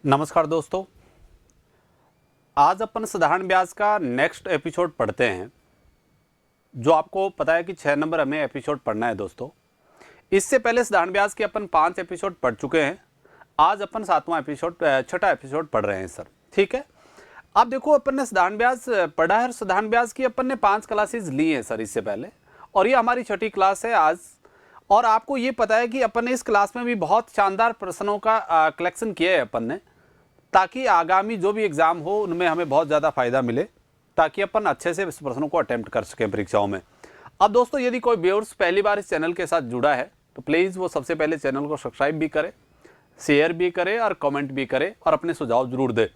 नमस्कार दोस्तों, आज अपन साधारण ब्याज का नेक्स्ट एपिसोड पढ़ते हैं। जो आपको पता है कि 6 नंबर हमें एपिसोड पढ़ना है दोस्तों। इससे पहले साधारण ब्याज के अपन 5 एपिसोड पढ़ चुके हैं। आज अपन 7वां एपिसोड, छठा एपिसोड पढ़ रहे हैं सर। ठीक है, अब देखो अपन ने साधारण ब्याज पढ़ा है और साधारण ब्याज की अपन ने 5 क्लासेस ली हैं सर इससे पहले, और ये हमारी छठी क्लास है आज। और आपको ये पता है कि अपन ने इस क्लास में भी बहुत शानदार प्रश्नों का कलेक्शन किया है अपन ने, ताकि आगामी जो भी एग्ज़ाम हो उनमें हमें बहुत ज़्यादा फायदा मिले, ताकि अपन अच्छे से इस प्रश्नों को अटेम्प्ट कर सकें परीक्षाओं में। अब दोस्तों, यदि कोई व्यूअर्स पहली बार इस चैनल के साथ जुड़ा है तो प्लीज़ वो सबसे पहले चैनल को सब्सक्राइब भी करे, शेयर भी करे और कमेंट भी करे और अपने सुझाव जरूर दे।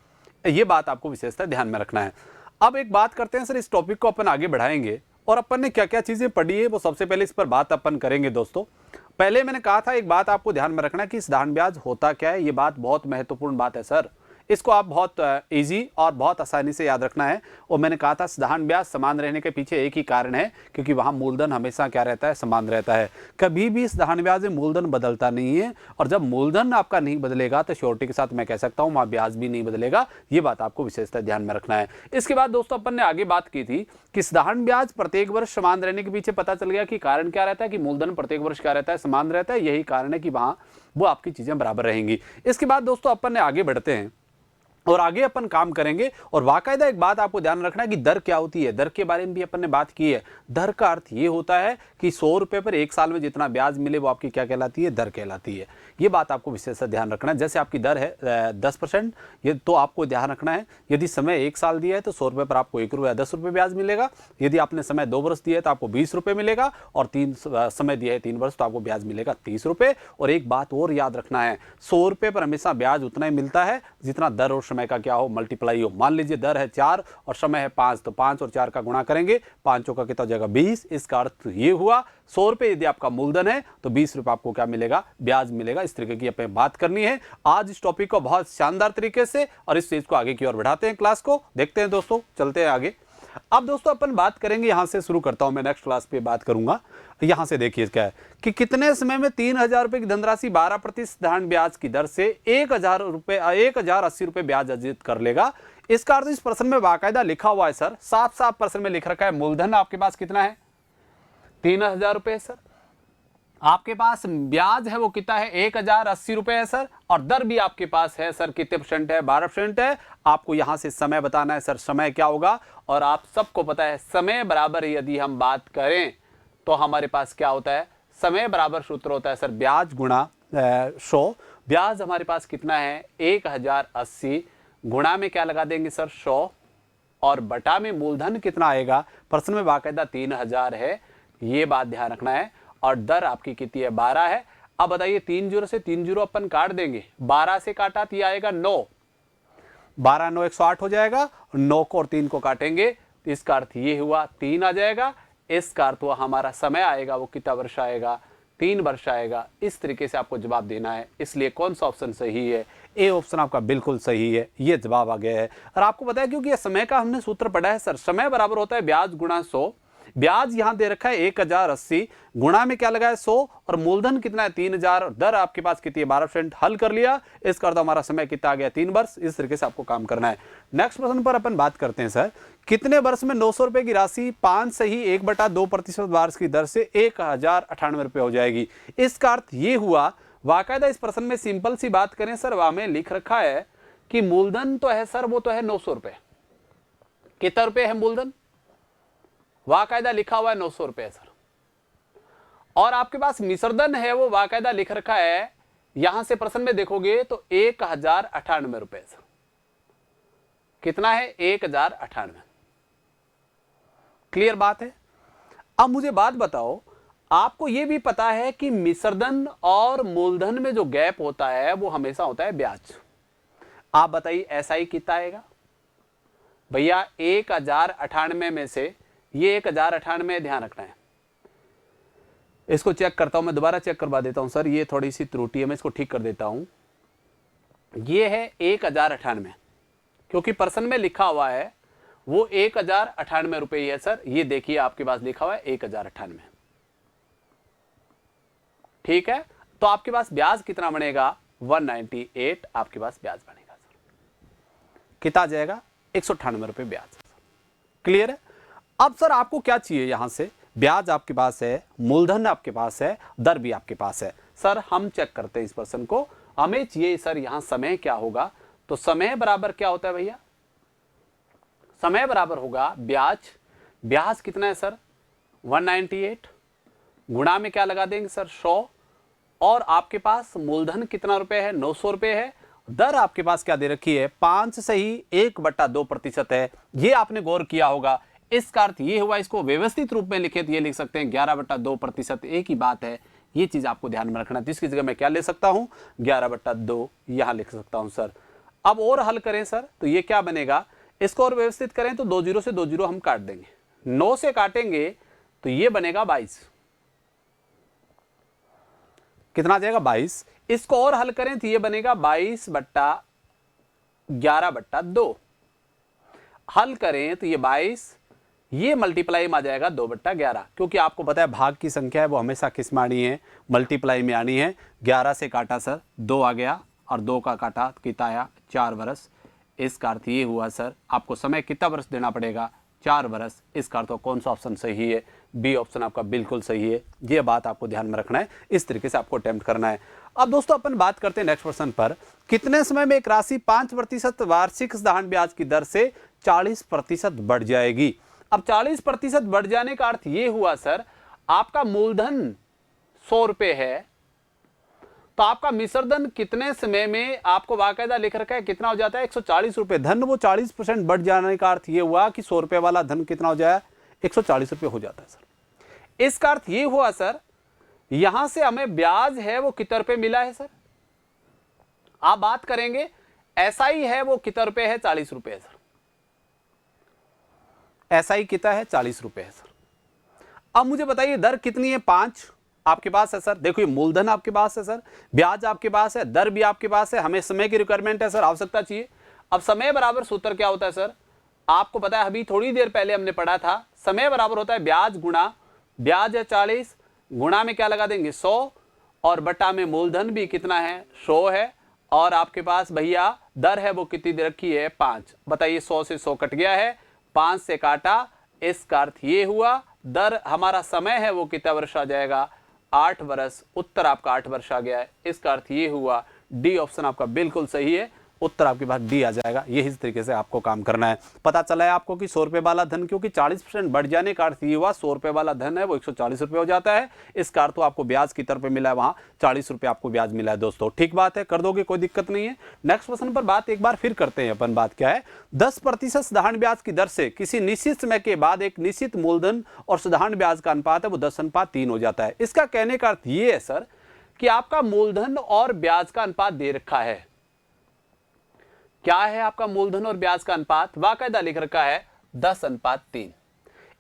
ये बात आपको विशेषतः ध्यान में रखना है। अब एक बात करते हैं सर, इस टॉपिक को अपन आगे बढ़ाएंगे और अपन ने क्या क्या चीज़ें पढ़ी है वो सबसे पहले इस पर बात अपन करेंगे दोस्तों। पहले मैंने कहा था एक बात आपको ध्यान में रखना कि साधारण ब्याज होता क्या है। ये बात बहुत महत्वपूर्ण बात है सर, इसको आप बहुत इजी और बहुत आसानी से याद रखना है। और मैंने कहा था साधारण ब्याज समान रहने के पीछे एक ही कारण है, क्योंकि वहाँ मूलधन हमेशा क्या रहता है, समान रहता है। कभी भी साधारण ब्याज में मूलधन बदलता नहीं है, और जब मूलधन आपका नहीं बदलेगा तो श्योरिटी के साथ मैं कह सकता हूँ वहाँ ब्याज भी नहीं बदलेगा। ये बात आपको विशेषतः ध्यान में रखना है। इसके बाद दोस्तों अपन ने आगे बात की थी कि साधारण ब्याज प्रत्येक वर्ष समान रहने के पीछे पता चल गया कि कारण क्या रहता है, कि मूलधन प्रत्येक वर्ष क्या रहता है, समान रहता है। यही कारण है कि वहाँ वो आपकी चीज़ें बराबर रहेंगी। इसके बाद दोस्तों अपन ने आगे बढ़ते हैं और आगे अपन काम करेंगे। और वाकायदा एक बात आपको ध्यान रखना है कि दर क्या होती है, दर के बारे में भी अपन ने बात की है। दर का अर्थ ये होता है कि 100 रुपये पर एक साल में जितना ब्याज मिले वो आपकी क्या कहलाती है, दर कहलाती है। ये बात आपको विशेष ध्यान रखना है। जैसे आपकी दर है 10%, ये तो आपको ध्यान रखना है यदि समय 1 साल दिया है तो 100 रुपये पर आपको 1 रुपया 10 रुपये ब्याज मिलेगा। यदि आपने समय 2 वर्ष दिया है तो आपको 20 रुपये मिलेगा, और समय दिया है 3 वर्ष तो आपको ब्याज मिलेगा 30 रुपये। और एक बात और याद रखना है, 100 रुपये पर हमेशा ब्याज उतना ही मिलता है जितना दर और समय का क्या हो, मल्टीप्लाई हो। मान लीजिए दर है 4 और समय है 5, तो 5 और 4 का गुणा करेंगे, 5 का कितना हो जाएगा, 20। इसका अर्थ ये हुआ 100 रुपये यदि आपका मूलधन है तो 20 रुपये आपको क्या मिलेगा, ब्याज मिलेगा। इस तरीके की अपन बात करनी है आज इस टॉपिक को बहुत शानदार तरीके से, और इस चीज को आगे की ओर बढ़ाते हैं। क्लास को देखते हैं दोस्तों, चलते हैं आगे। अब दोस्तों अपन बात करेंगे, यहां से शुरू करता हूं मैं, नेक्स्ट क्लास पे बात करूंगा। यहां से देखिए क्या है कि कितने समय में 3000 रुपए की धनराशि 12% साधारण ब्याज की दर से 1080 रुपए ब्याज अर्जित कर लेगा। इसका अर्थ इस प्रश्न में बाकायदा लिखा हुआ है सर, साफ साफ प्रश्न में लिख रखा है मूलधन आपके पास कितना है, 3000 रुपए सर। आपके पास ब्याज है वो कितना है, 1080 रुपए है सर, और दर भी आपके पास है सर कितने परसेंट है, 12% है। आपको यहां से समय बताना है सर, समय क्या होगा। और आप सबको पता है समय बराबर यदि हम बात करें तो हमारे पास क्या होता है, समय बराबर सूत्र होता है सर ब्याज गुणा 100। ब्याज हमारे पास कितना है 1080, गुणा में क्या लगा देंगे सर 100, और बटा में मूलधन कितना आएगा, प्रश्न में बाकायदा 3000 है, ये बात ध्यान रखना है। और दर आपकी कितनी है, 12 है। अब बताइए 3 जीरो से 3 जीरो अपन काट देंगे, 12 से काटा तो ये आएगा 9, 12 9 108 हो जाएगा। 9 को और 3 को काटेंगे तो इसका अर्थ ये हुआ 3 आ जाएगा। इसका अर्थ हुआ हमारा समय आएगा वो कितना वर्ष आएगा, 3 वर्ष आएगा। इस तरीके से आपको जवाब देना है। इसलिए कौन सा ऑप्शन सही है, ए ऑप्शन आपका बिल्कुल सही है, ये जवाब आ गया है। और आपको पता है क्योंकि ये समय का हमने सूत्र पढ़ा है सर, समय बराबर होता है ब्याज गुणा 100। ब्याज यहां दे रखा है 1080, गुणा में क्या लगा है 100, और मूलधन कितना है 3000, दर आपके पास कितनी है 12%। हल कर लिया, इसका अर्थ हमारा समय कितना आ गया, 3 वर्ष। इस तरीके से आपको काम करना है। नेक्स्ट प्रश्न पर अपन बात करते हैं सर, कितने वर्ष में 900 रुपए की राशि 5 से ही 1/2% वार्ष की दर से 1098 रुपए हो जाएगी। इसका अर्थ ये हुआ, वाकायदा इस प्रश्न में सिंपल सी बात करें सर, वहां में लिख रखा है कि मूलधन तो है सर, वो तो है 900 रुपए। कितना रुपए है मूलधन, वाकायदा लिखा हुआ है 900 रुपए सर। और आपके पास मिश्रधन है वो वाकायदा लिख रखा है, यहां से प्रश्न में देखोगे तो 1098 रुपए सर। कितना है, 1098। क्लियर बात है। अब मुझे बात बताओ, आपको यह भी पता है कि मिश्रधन और मूलधन में जो गैप होता है वो हमेशा होता है ब्याज। आप बताइए एसआई कितना आएगा भैया, 1098 में से ये 1098 ध्यान रखना है। इसको चेक करता हूं मैं, दोबारा चेक करवा देता हूं सर, ये थोड़ी सी त्रुटि है, मैं इसको ठीक कर देता हूं। ये है 1098, क्योंकि प्रश्न में लिखा हुआ है वो 1098 रुपए ही है सर। ये देखिए आपके पास लिखा हुआ है 1098, ठीक है। तो आपके पास ब्याज कितना बनेगा, 198 आपके पास ब्याज बनेगा। कितना आ जाएगा 198 रुपये ब्याज। क्लियर है। अब सर आपको क्या चाहिए, यहां से ब्याज आपके पास है, मूलधन आपके पास है, दर भी आपके पास है। सर हम चेक करते हैं इस प्रश्न को, हमें चाहिए सर यहां समय क्या होगा, तो समय बराबर क्या होता है भैया, समय बराबर होगा ब्याज, ब्याज कितना है सर 198, गुणा में क्या लगा देंगे सर 100, और आपके पास मूलधन कितना रुपए है 900 रुपए है, दर आपके पास क्या दे रखी है 5 से ही 1/2% है। ये आपने गौर किया होगा। इसका अर्थ ये हुआ, इसको व्यवस्थित रूप में लिखे तो ये लिख सकते हैं 11/2%, एक ही बात है। ये चीज आपको ध्यान में रखना है। तो इसकी जगह मैं क्या ले सकता हूं 11/2 यहां लिख सकता हूं सर। अब और हल करें सर तो ये क्या बनेगा, इसको और व्यवस्थित करें तो 2 0 से 2 0 हम काट देंगे, 9 से काटेंगे तो ये बनेगा 22, कितना आ जाएगा 22। इसको और हल करें तो ये बनेगा 22/11/2, हल करें तो ये 22, ये मल्टीप्लाई में आ जाएगा 2/11, क्योंकि आपको पता है भाग की संख्या है वो हमेशा किस में आनी है, मल्टीप्लाई में आनी है। 11 से काटा सर 2 आ गया, और 2 का काटा कितना आया 4 वर्ष। इसका अर्थ ये हुआ सर आपको समय कितना वर्ष देना पड़ेगा 4 वर्ष। इसका अर्थ कौन सा ऑप्शन सही है, बी ऑप्शन आपका बिल्कुल सही है। ये बात आपको ध्यान में रखना है, इस तरीके से आपको अटेम्प्ट करना है। अब दोस्तों अपन बात करते हैं नेक्स्ट प्रश्न पर, कितने समय में एक राशि 5% वार्षिक साधारण ब्याज की दर से 40% बढ़ जाएगी। अब 40% बढ़ जाने का अर्थ ये हुआ सर आपका मूलधन 100 रुपए है, तो आपका मिश्रधन कितने समय में आपको बाकायदा लिख रखा है कितना हो जाता है 140 रुपए। धन वो 40% बढ़ जाने का अर्थ ये हुआ कि 100 रुपए वाला धन कितना हो जाए 140 रुपए हो जाता है सर। इसका अर्थ ये हुआ सर यहां से हमें ब्याज है वो कितने रुपए मिला है सर, आप बात करेंगे ऐसा ही है वो कितने रुपए है 40 रुपए है सर, ऐसा ही कितना है 40 रुपए है सर। अब मुझे बताइए दर कितनी है 5 आपके पास है सर। देखो ये मूलधन आपके पास है सर, ब्याज आपके पास है, दर भी आपके पास है, हमें समय की रिक्वायरमेंट है सर, आवश्यकता चाहिए। अब समय बराबर सूत्र क्या होता है सर, आपको पता है अभी थोड़ी देर पहले हमने पढ़ा था, समय बराबर होता है ब्याज गुणा, ब्याज है 40, गुणा में क्या लगा देंगे 100, और बटा में मूलधन भी कितना है 100 है, और आपके पास भैया दर है वो कितनी दे रखी है 5। बताइए 100 से 100 कट गया है, 5 से काटा, इसका अर्थ ये हुआ दर हमारा समय है वो कितना वर्ष आ जाएगा 8 वर्ष। उत्तर आपका 8 वर्ष आ गया है। इसका अर्थ ये हुआ डी ऑप्शन आपका बिल्कुल सही है, उत्तर आपके पास डी आ जाएगा। यही इस तरीके से आपको काम करना है। पता चला है आपको कि 100 रुपए वाला धन क्योंकि 40% बढ़ जाने का अर्थ ये हुआ 100 रुपए वाला धन है वो 140 रुपए हो जाता है। इसका अर्थ तो आपको ब्याज की तरफ मिला है वहां 40 रुपए आपको ब्याज मिला है दोस्तों। ठीक बात है, कर दोगे कोई दिक्कत नहीं है। नेक्स्ट प्रश्न पर बात एक बार फिर करते हैं अपन। बात क्या है 10% साधारण ब्याज की दर से किसी निश्चित समय के बाद एक निश्चित मूलधन और साधारण ब्याज का अनुपात है वो 10:3 हो जाता है। इसका कहने का अर्थ ये है सर कि आपका मूलधन और ब्याज का अनुपात दे रखा है। क्या है आपका मूलधन और ब्याज का अनुपात, बाकायदा लिख रखा है 10:3।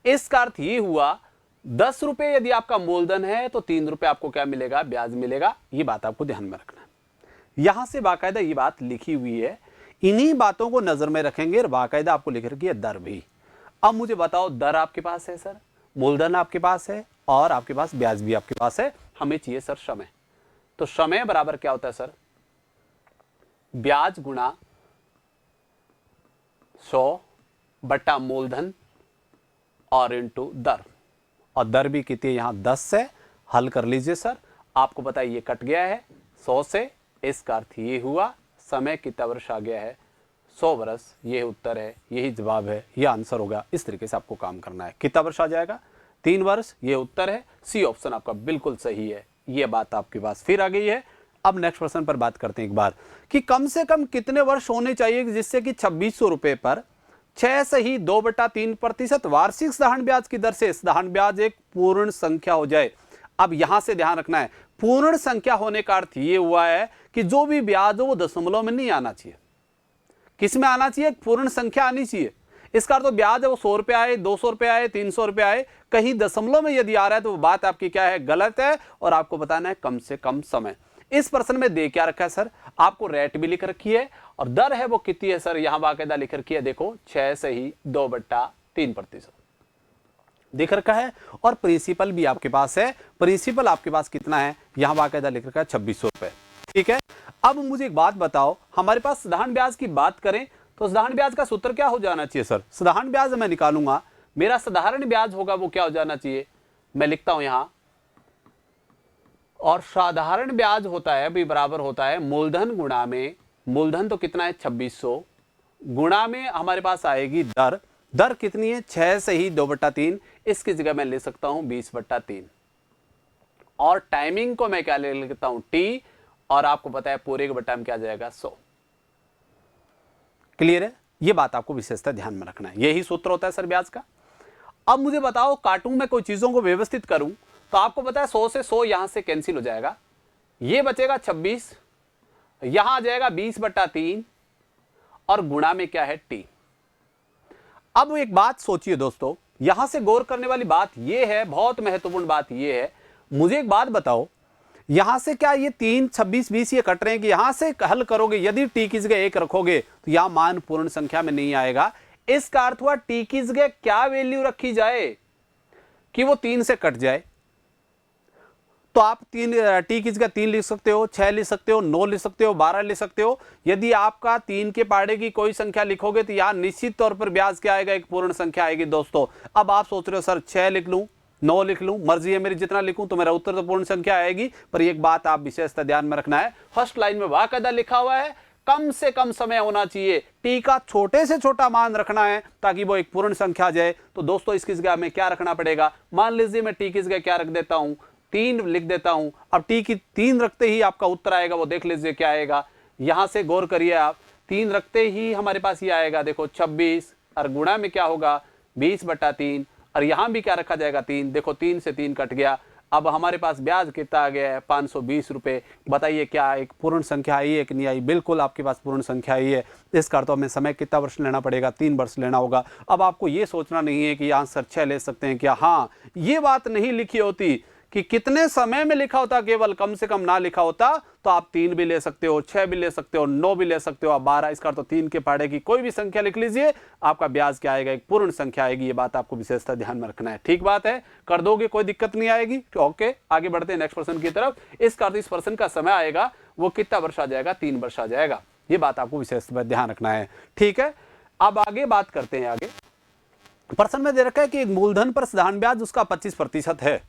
इसका अर्थ ये हुआ 10 रुपए यदि आपका मूलधन है तो 3 रुपए आपको क्या मिलेगा ब्याज मिलेगा। ये बात आपको ध्यान में रखना है, यहां से बाकायदा ये बात लिखी हुई है, इन्हीं बातों को नजर में रखेंगे और बाकायदा आपको लिख रखी है दर भी। अब मुझे बताओ दर आपके पास है सर, मूलधन आपके पास है और आपके पास ब्याज भी आपके पास है, हमें चाहिए सर समय। तो समय बराबर क्या होता है सर ब्याज गुणा 100 बटा मूलधन और इंटू दर, और दर भी कितनी है यहां 10 से। हल कर लीजिए सर, आपको पता है ये कट गया है 100 से। इसका अर्थ ये हुआ समय कितना वर्ष आ गया है 100 वर्ष। ये उत्तर है, यही जवाब है, ये आंसर होगा। इस तरीके से आपको काम करना है। कितना वर्ष आ जाएगा 3 वर्ष, ये उत्तर है। सी ऑप्शन आपका बिल्कुल सही है। ये बात आपके पास फिर आ गई है। अब नेक्स्ट प्रश्न पर बात करते हैं एक बार कि कम से कम कितने वर्ष होने चाहिए जिससे कि 2600 रुपए पर 6 से ही 2/3% वार्षिक साधारण ब्याज की दर से साधारण ब्याज एक पूर्ण संख्या हो जाए। अब यहां से ध्यान रखना है, पूर्ण संख्या होने का अर्थ यह हुआ है कि जो भी ब्याज हो वो दशमलव में नहीं आना चाहिए। किस में आना चाहिए, पूर्ण संख्या आनी चाहिए। इसका अर्थ तो ब्याज है वो 100 रुपए आए, 200 रुपए आए, 300 रुपए आए, कहीं दशमलव में यदि आ रहा है तो वो बात आपकी क्या है गलत है, और आपको बताना है कम से कम समय। इस प्रश्न में दे क्या रखा है सर, आपको रेट भी लिख रखी है और दर है वो कितनी है सर, यहां बाकायदा लिख रखी है, देखो 6 से ही 2/3% दिख रखा है। और प्रिंसिपल भी आपके पास है, प्रिंसिपल आपके पास कितना है, यहां बाकायदा लिख रखा है 2600 रुपए। ठीक है। अब मुझे एक बात बताओ, हमारे पास साधारण ब्याज की बात करें तो साधारण ब्याज का सूत्र क्या हो जाना चाहिए सर? साधारण ब्याज मैं निकालूंगा, मेरा साधारण ब्याज होगा वो क्या हो जाना चाहिए, मैं लिखता हूं यहां, और साधारण ब्याज होता है भी बराबर होता है मूलधन गुणा में, मूलधन तो कितना है 2600, गुणा में हमारे पास आएगी दर, दर कितनी है 6 से ही 2/3, इसकी जगह मैं ले सकता हूं 20/3, और टाइमिंग को मैं क्या ले लेता हूं टी, और आपको पता है पूरे के बट्टा में क्या जाएगा 100। क्लियर है? ये बात आपको विशेषता ध्यान में रखना है, यही सूत्र होता है सर ब्याज का। अब मुझे बताओ काटूं मैं कोई चीजों को व्यवस्थित करूं, तो आपको पता है 100 से 100 यहां से कैंसिल हो जाएगा, ये बचेगा 26, यहां आ जाएगा 20/3, और गुणा में क्या है टी। अब एक बात सोचिए दोस्तों, यहां से गौर करने वाली बात यह है, बहुत महत्वपूर्ण बात यह है, मुझे एक बात बताओ, यहां से क्या ये 3, 26, 20 ये कट रहे हैं कि यहां से हल करोगे, यदि टी की जगह 1 रखोगे तो यहां मान पूर्ण संख्या में नहीं आएगा। इसका अर्थ हुआ टी की जगह क्या वैल्यू रखी जाए कि वो 3 से कट जाए, तो आप टी की जगह 3 लिख सकते हो, 6 लिख सकते हो, 9 लिख सकते हो, 12 लिख सकते हो। यदि आपका 3 के पाड़े की कोई संख्या लिखोगे तो यहां निश्चित तौर पर ब्याज क्या आएगा, एक पूर्ण संख्या आएगी दोस्तों। अब आप सोच रहे हो सर 6 लिख लूं, 9 लिख लूं, मर्जी है मेरी, जितना लिखूं तो मेरा उत्तर तो पूर्ण संख्या आएगी। पर एक बात आप विशेषता ध्यान में रखना है, फर्स्ट लाइन में बाकायदा लिखा हुआ है कम से कम समय होना चाहिए, टी का छोटे से छोटा मान रखना है ताकि वो एक पूर्ण संख्या आ जाए। तो दोस्तों इसकी जगह में क्या रखना पड़ेगा, मान लीजिए मैं टी की जगह क्या रख देता हूं, 3 लिख देता हूं। अब टी की 3 रखते ही आपका उत्तर आएगा, वो देख लीजिए क्या आएगा, यहां से गौर करिए आप, 3 रखते ही हमारे पास ये आएगा देखो 26, और गुणा में क्या होगा 20/3, और यहां भी क्या रखा जाएगा 3, देखो 3 से 3 कट गया। अब हमारे पास ब्याज कितना आ गया है 520 रुपए। बताइए क्या एक पूर्ण संख्या आई है कि नहीं आई? बिल्कुल आपके पास पूर्ण संख्या आई है। इसका अर्थ हमें समय कितना वर्ष लेना पड़ेगा, 3 वर्ष लेना होगा। अब आपको ये सोचना नहीं है कि आंसर 6 ले सकते हैं क्या, हाँ ये बात नहीं लिखी होती कि कितने समय में लिखा होता, केवल कम से कम ना लिखा होता तो आप 3 भी ले सकते हो, 6 भी ले सकते हो, 9 भी ले सकते हो, आप 12, इसका तो 3 के पाड़े की कोई भी संख्या लिख लीजिए, आपका ब्याज क्या आएगा, एक पूर्ण संख्या आएगी। ये बात आपको विशेषता ध्यान में रखना है, ठीक बात है, कर दोगे कोई दिक्कत नहीं आएगी। ओके आगे बढ़ते हैं नेक्स्ट पर्सन की तरफ। इसका अर्थ इस पर्सन का समय आएगा वो कितना वर्ष आ जाएगा, 3 वर्ष आ जाएगा। ये बात आपको विशेषता ध्यान रखना है, ठीक है। अब आगे बात करते हैं। आगे पर्सन में दे रखा है कि एक मूलधन पर साधारण ब्याज उसका 25% है।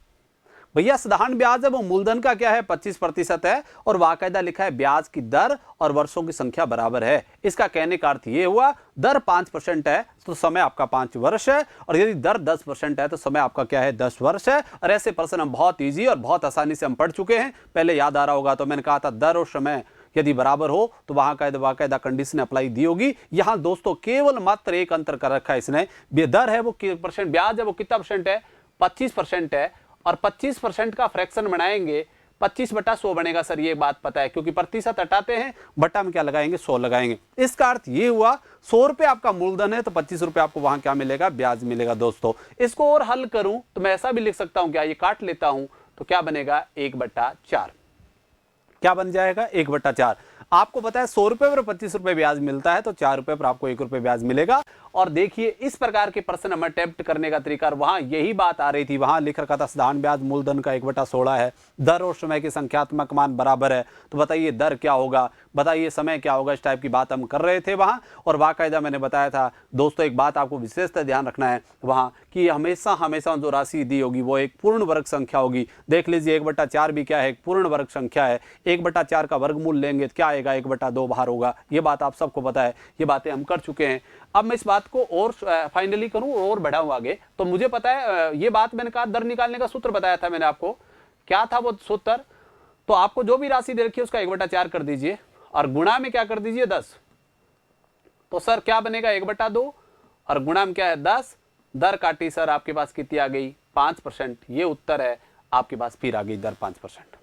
भैया साधारण ब्याज है वो मूलधन का क्या है 25% है, और वाकायदा लिखा है ब्याज की दर और वर्षों की संख्या बराबर है। इसका कहने का अर्थ ये हुआ दर 5% है तो समय आपका 5 वर्ष है, और यदि दर 10% है तो समय आपका क्या है 10 वर्ष है। और ऐसे प्रश्न हम बहुत ईजी और बहुत आसानी से हम पढ़ चुके हैं। पहले याद आ रहा होगा तो मैंने कहा था दर और समय यदि बराबर हो तो वहां का वाकायदा कंडीशन अप्लाई दी होगी। यहां दोस्तों केवल मात्र एक अंतर कर रखा है इसने, दर है वो परसेंट, ब्याज है वो कितना परसेंट है 25% है, और 25% का फ्रैक्शन बनाएंगे 25/100 बनेगा। सर ये बात पता है, क्योंकि प्रतिशत हटाते हैं बट्टा में क्या लगाएंगे 100 लगाएंगे। इसका अर्थ ये हुआ 100 रुपए आपका मूलधन है तो 25 रुपए आपको वहां क्या मिलेगा, ब्याज मिलेगा। दोस्तों इसको और हल करूं तो मैं ऐसा भी लिख सकता हूं, क्या ये काट लेता हूं तो क्या बनेगा 1/4, क्या बन जाएगा 1/4। आपको पता है 100 रुपए पर 25 रुपए ब्याज मिलता है तो 4 रुपए पर आपको 1 रुपए ब्याज मिलेगा। और देखिए इस प्रकार के प्रश्न हम अटेम्प्ट करने का तरीका, वहां यही बात आ रही थी, वहां लिख रखा था साधारण ब्याज मूलधन का 1/16 है, दर और समय के संख्यात्मक मान बराबर है। तो बताइए दर क्या होगा, बताइए समय क्या होगा, इस टाइप की बात हम कर रहे थे वहां। और बाकायदा मैंने बताया था दोस्तों एक बात आपको विशेषता ध्यान रखना है वहां कि हमेशा हमेशा जो राशि दी होगी वो एक पूर्ण वर्ग संख्या होगी। देख लीजिए 1/4 भी क्या है, एक पूर्ण वर्ग संख्या है। 1/4 का वर्गमूल लेंगे तो क्या आएगा 1/2 बाहर होगा। ये बात आप सबको पता है, ये बातें हम कर चुके हैं। अब मैं इस बात को और फाइनली करूं और बढ़ाऊं आगे, तो मुझे पता है ये बात मैंने कहा दर निकालने का सूत्र बताया था मैंने आपको, क्या था वो सूत्र, तो आपको जो भी राशि दे रखी है उसका 1/4 कर दीजिए और गुणा में क्या कर दीजिए 10। तो सर क्या बनेगा 1/2 और गुणा में क्या है 10, दर काटी सर आपके पास कितनी आ गई 5%। ये उत्तर है आपके पास, फिर आ गई दर 5%।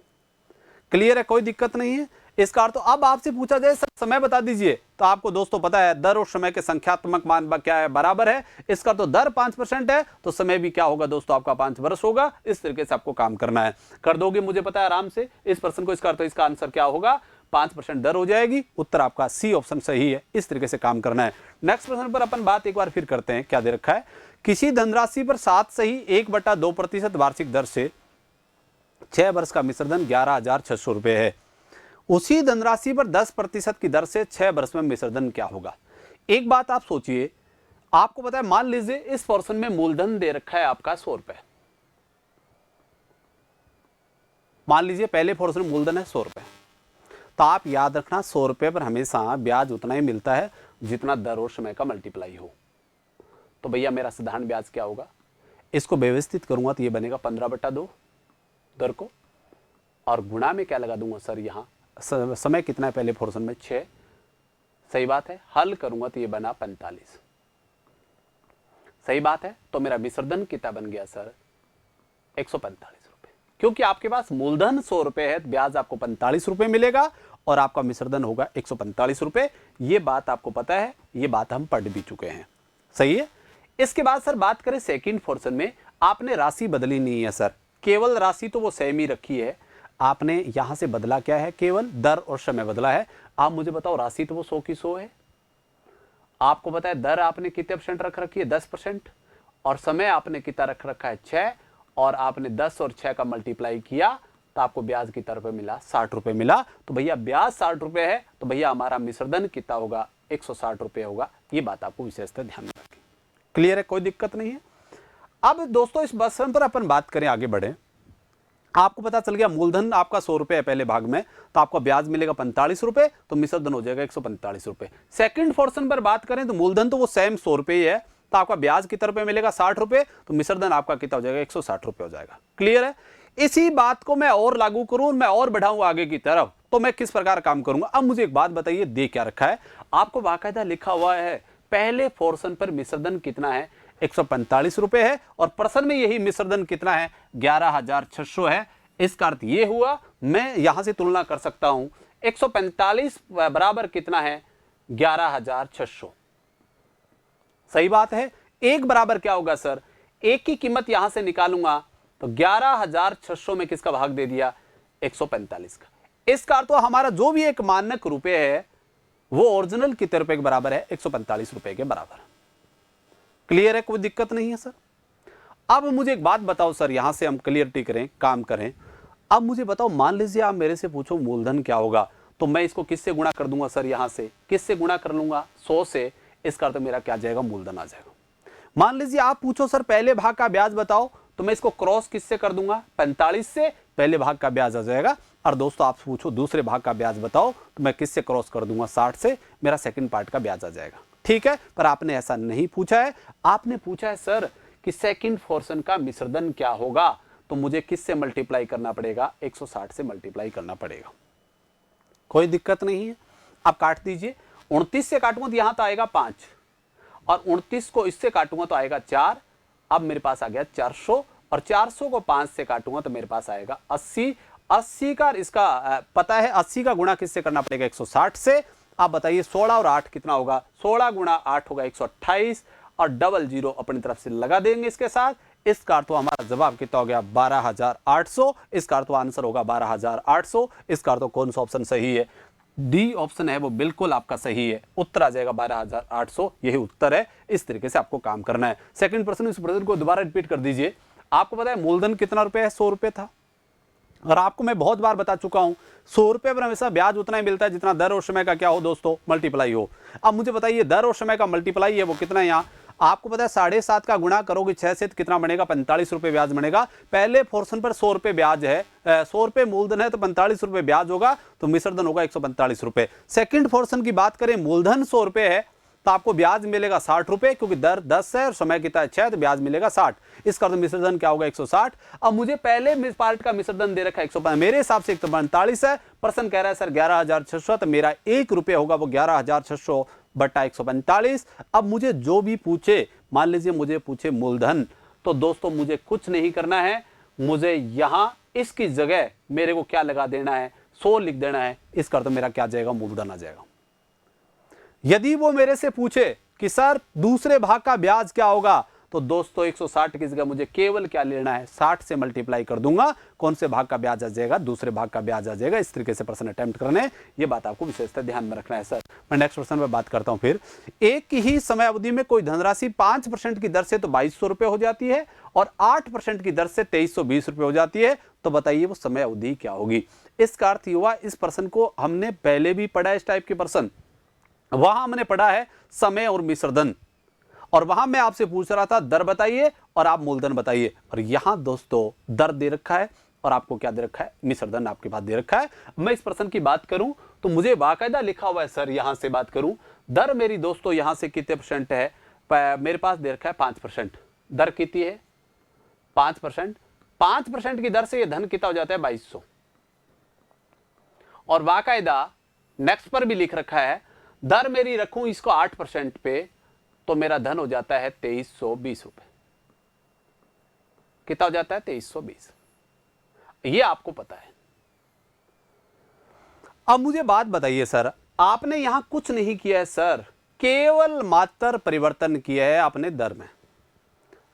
क्लियर है, कोई दिक्कत नहीं है। इसका अर्थ तो अब आपसे पूछा जाए सर समय बता दीजिए, तो आपको दोस्तों पता है दर और समय के संख्यात्मक मान क्या है बराबर है। इसका तो दर 5% है तो समय भी क्या होगा दोस्तों आपका 5 वर्ष होगा। इस तरीके से आपको काम करना है, कर दोगे मुझे पता है आराम से इस प्रश्न को। इसका अर्थ इसका आंसर क्या होगा 5% दर हो जाएगी। उत्तर आपका सी ऑप्शन सही है। इस तरीके से काम करना है। नेक्स्ट प्रश्न पर अपन बात एक बार फिर करते हैं। क्या दे रखा है, किसी धनराशि पर 7 से ही 1/2% वार्षिक दर से 6 वर्ष का मिश्रधन 11,600 रुपए है। उसी धनराशि पर 10% की दर से 6 वर्ष में मिश्रधन क्या होगा। एक बात आप सोचिए, आपको पता है, मान लीजिए इस पोर्शन में मूलधन दे रखा है आपका 100 रुपए। मान लीजिए पहले पोर्शन में मूलधन है 100 रुपए, तो आप याद रखना 100 रुपए पर हमेशा ब्याज उतना ही मिलता है जितना दर और समय का मल्टीप्लाई हो। तो भैया मेरा साधारण ब्याज क्या होगा, इसको व्यवस्थित करूंगा तो ये बनेगा 15/2 दर को, और गुणा में क्या लगा दूंगा सर, यहाँ समय कितना है पहले पोर्शन में 6, सही बात है, हल करूंगा तो ये बना 45, सही बात है। तो मेरा विसर्जन कितना बन गया सर, 145 रुपए, क्योंकि आपके पास मूलधन 100 रुपए है, ब्याज आपको 45 रुपए मिलेगा और आपका विसर्जन होगा 145 रुपए। ये बात आपको पता है, ये बात हम पढ़ भी चुके हैं, सही है। इसके बाद सर बात करें सेकंड पोर्शन में, आपने राशि बदली नहीं है सर, केवल राशि तो वो सेम ही रखी है, आपने यहां से बदला क्या है, केवल दर और समय बदला है। आप मुझे बताओ, राशि तो वो 100 की 100 है, आपको पता है दर आपने कितने % रख रखी है, 10%, और समय आपने कितना रख रखा है 6, और आपने 10 और 6 का मल्टीप्लाई किया तो आपको ब्याज की तरफ मिला 60 रुपए मिला। तो भैया ब्याज 60 रुपए है, तो भैया हमारा मिश्रधन कितना होगा, 160 रुपए होगा। ये बात आपको विशेषतः ध्यान में रखें। क्लियर है, कोई दिक्कत नहीं है। अब दोस्तों इस बसन पर अपन बात करें, आगे बढ़े। आपको पता चल गया मूलधन आपका 100 रुपए है पहले भाग में, तो आपको ब्याज मिलेगा 45 रुपए, तो मिश्रधन हो जाएगा 145 रुपए। सेकंड पोर्शन पर बात करें तो मूलधन तो वो सेम 100 रुपए ही है, तो आपका ब्याज की तरफ मिलेगा 60 रुपए, तो मिश्रधन आपका कितना हो जाएगा, 160 रुपए हो जाएगा। क्लियर है। इसी बात को मैं और लागू करूं, मैं और बढ़ाऊं आगे की तरफ, तो मैं किस प्रकार काम करूंगा। अब मुझे एक बात बताइए, दे क्या रखा है आपको, बाकायदा लिखा हुआ है पहले पोर्शन पर मिश्रधन कितना है, 145 रुपए है, और प्रश्न में यही मिश्रधन कितना है, 11,600 है। इसका अर्थ ये हुआ, मैं यहां से तुलना कर सकता हूं, 145 बराबर कितना है, 11,600, सही बात है। एक बराबर क्या होगा सर, एक की कीमत यहां से निकालूंगा तो 11,600 में किसका भाग दे दिया, 145 का। इसका अर्थ तो हमारा जो भी एक मानक रुपए है वो ओरिजिनल कितने रुपए के बराबर है, 145 रुपए के बराबर। क्लियर है, कोई दिक्कत नहीं है सर। अब मुझे एक बात बताओ सर, यहां से हम क्लियरिटी करें, काम करें। अब मुझे बताओ, मान लीजिए आप मेरे से पूछो मूलधन क्या होगा, तो मैं इसको किससे गुणा कर दूंगा सर, यहां से किससे गुणा कर लूंगा, 100 से। इसका अर्थ मेरा क्या जाएगा, मूलधन आ जाएगा। मान लीजिए आप पूछो सर पहले भाग का ब्याज बताओ, तो मैं इसको क्रॉस किससे कर दूंगा, 45 से, पहले भाग का ब्याज आ जाएगा। और दोस्तों आप पूछो दूसरे भाग का ब्याज बताओ, तो मैं किससे क्रॉस कर दूंगा, 60 से, मेरा सेकंड पार्ट का ब्याज आ जाएगा। ठीक है, पर आपने ऐसा नहीं पूछा है, आपने पूछा है सर कि सेकंड पोर्शन का मिश्रधन क्या होगा, तो मुझे किससे मल्टीप्लाई करना पड़ेगा, 160 से मल्टीप्लाई करना पड़ेगा। कोई दिक्कत नहीं है, आप काट दीजिए। 29 से काटूंगा तो यहां तो आएगा 5, और 29 को इससे काटूंगा तो आएगा 4। अब मेरे पास आ गया 400, और 400 को 5 से काटूंगा तो मेरे पास आएगा 80। 80 का इसका पता है, 80 का गुणा किससे करना पड़ेगा, 160 से। आप बताइए 16 और 8 कितना होगा, 16 गुणा 8 होगा 128, और डबल जीरो अपनी तरफ से लगा देंगे इसके साथ। इसका अर्थ हमारा जवाब कितना हो गया, 12,800। इसका अर्थ आंसर होगा 12,800। इसका अर्थ कौन सा ऑप्शन सही है, डी ऑप्शन है वो बिल्कुल आपका सही है। उत्तर आ जाएगा 12,800, यही उत्तर है। इस तरीके से आपको काम करना है। सेकंड प्रश्न, इस प्रश्न को दोबारा रिपीट कर दीजिए। आपको पता है मूलधन कितना रुपए है, 100 रुपए था, और आपको मैं बहुत बार बता चुका हूं 100 रुपए पर हमेशा ब्याज उतना ही मिलता है जितना दर और समय का क्या हो दोस्तों, मल्टीप्लाई हो। अब मुझे बताइए दर और समय का मल्टीप्लाई है वो कितना है, यहाँ आपको पता है 7.5 का गुणा करोगे 6 से, कितना बनेगा, 45 रुपए ब्याज बनेगा। पहले पोर्शन पर 100 रुपए ब्याज है, 100 रुपए मूलधन है, तो 45 रुपए ब्याज होगा, तो मिश्रधन होगा 145 रुपए। सेकंड पोर्शन की बात करें, मूलधन 100 रुपए है, तो आपको ब्याज मिलेगा 60 रुपए, क्योंकि दर 10 है और समय कितना है 6, तो ब्याज मिलेगा 60। इसका अर्थ मिश्रधन क्या होगा, 160। अब मुझे पहले पार्ट का मिश्रधन दे रखा है 150, मेरे हिसाब से 145 है। प्रश्न कह रहा है सर 11,600, तो मेरा 1 रुपए होगा वो 11,600 बटा 145। अब मुझे जो भी पूछे, मान लीजिए मुझे पूछे मूलधन, तो दोस्तों मुझे कुछ नहीं करना है, मुझे यहां इसकी जगह मेरे को क्या लगा देना है, 100 लिख देना है। इसका अर्थ मेरा क्या जाएगा, मूलधन आ जाएगा। यदि वो मेरे से पूछे कि सर दूसरे भाग का ब्याज क्या होगा, तो दोस्तों 160 की जगह मुझे केवल क्या लेना है, 60 से मल्टीप्लाई कर दूंगा। कौन से भाग का ब्याज आ जाएगा, दूसरे भाग का ब्याज आ जाएगा। इस तरीके से प्रश्न अटेम्प्ट करने, ये बात आपको विशेषतः ध्यान में रखना है सर। मैं नेक्स्ट प्रश्न पर बात करता हूं। फिर एक ही समय अवधि में कोई धनराशि 5% की दर से तो 2200 रुपए हो जाती है, और 8% की दर से 2320 रुपए हो जाती है, तो बताइए वो समय अवधि क्या होगी। इसका अर्थ हुआ, इस प्रश्न को हमने पहले भी पढ़ा है, इस टाइप के प्रश्न वहां हमने पढ़ा है समय और मिश्रधन, और वहां मैं आपसे पूछ रहा था दर बताइए और आप मूलधन बताइए, और यहां दोस्तों दर दे रखा है और आपको क्या दे रखा है, मिश्रधन आपके पास दे रखा है। मैं इस प्रश्न की बात करूं तो मुझे बाकायदा लिखा हुआ है सर, यहां से बात करूं, दर मेरी दोस्तों यहां से कितने परसेंट है, मेरे पास दे रखा है 5%। दर कितनी है, 5%। 5% की दर से यह धन कितना हो जाता है, 2200। और बाकायदा नेक्स्ट पर भी लिख रखा है, दर मेरी रखूं इसको 8% पे तो मेरा धन हो जाता है 2320 रुपए। कितना हो जाता है, 2320। ये आपको पता है। अब मुझे बात बताइए सर, आपने यहां कुछ नहीं किया है सर, केवल मात्र परिवर्तन किया है आपने दर में।